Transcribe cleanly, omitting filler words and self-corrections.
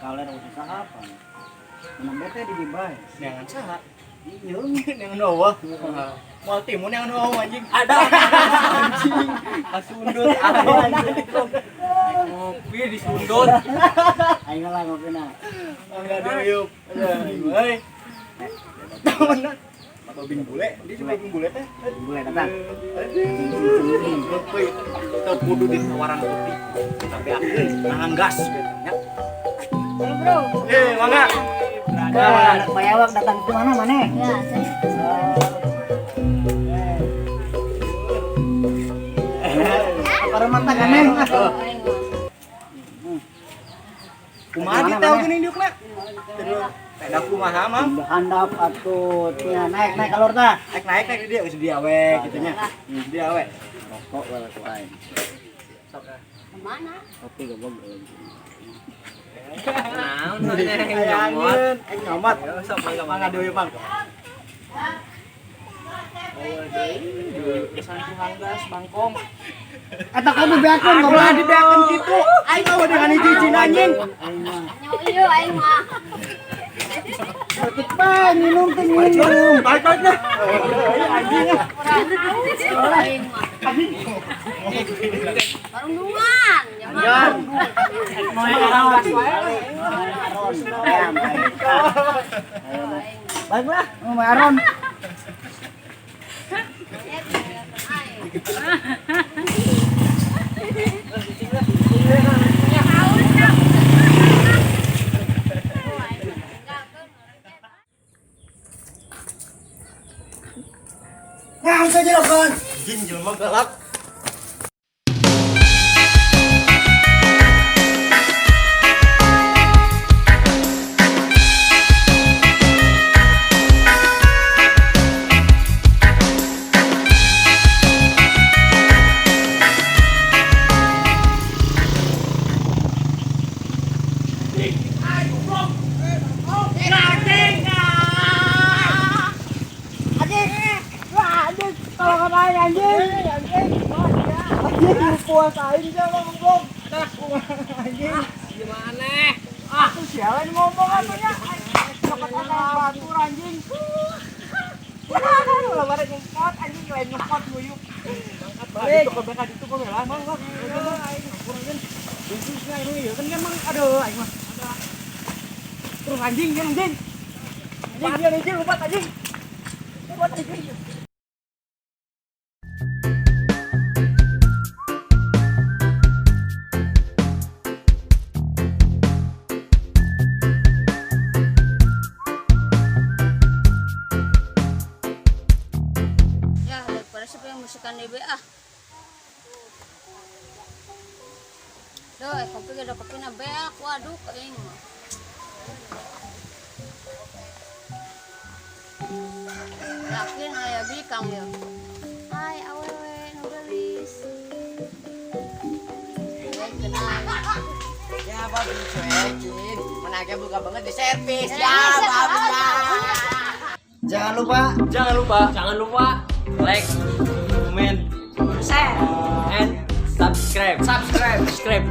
kalian usaha apa? Menang bete di Dubai. Jangan salah. Iya, Yang Noah. Mau timun yang Noah anjing. Ada Anjing. Kasundut ada anjing. ngopi di sundut. ayo lah ngopi na. Enggak ada yuk. Hei. Mana? Apa bing bule? Dia cuma bing bule teh. Boleh datang. Kopi. Teu kudu di warang putih. Sampai akhir nanggas nya. Bro. Mangga. Anak bayawak datang ke mana mana? Ya, Para mata ganeng. Kumaha di teh geuning diuk na? Tenda kumaha mah? Handap atuh nya naik kalor tah. Naik di dia geus dia we kitu nya. Dia we. Rokok wae ku aing. kemana? Kopi goblok. Naon Ayangeun, aing nyomat. Sok mangga deui, Bang. Kesan Hanggas Bangkong. Eta kudu beakeun Goblok goblok. dibeakeun kitu. Aing mah dengan hiji-hijin anjing. Aing mah. Nyawa iyo aing mah. Sakit bae minum teh minum. Balik dah. Anjing. Aing mah. Barundungan, jangan. Baiklah, mau Aron. Ngam saja lo kon. Jin jelema galak. Puasain dia lo goblok. Dah anjing. Gimana? Tuh sialan ngomong atunya. Dapat batur anjing. Lah bare ngempot anjing lain ngempot guyuk. Mangkat bae itu kebeka ditu kok lah mangga. Aing kurangin. Bisnisnya ini ya kan emang aduh aing mah. Terus anjing kan anjing. Anjing lupa anjing. Lupa anjing. Ya, daripada siapa yang musikan DB ah. Duh, kopi gak ada kopi na beak. Waduh, aing mah. Yakin aya bikang ya. Hai awewe nu gelis. Ya babi cuekin. Menagih buka banget di servis. Ya, Ya babi. Jangan lupa Jangan lupa like, comment, share, and subscribe. Subscribe.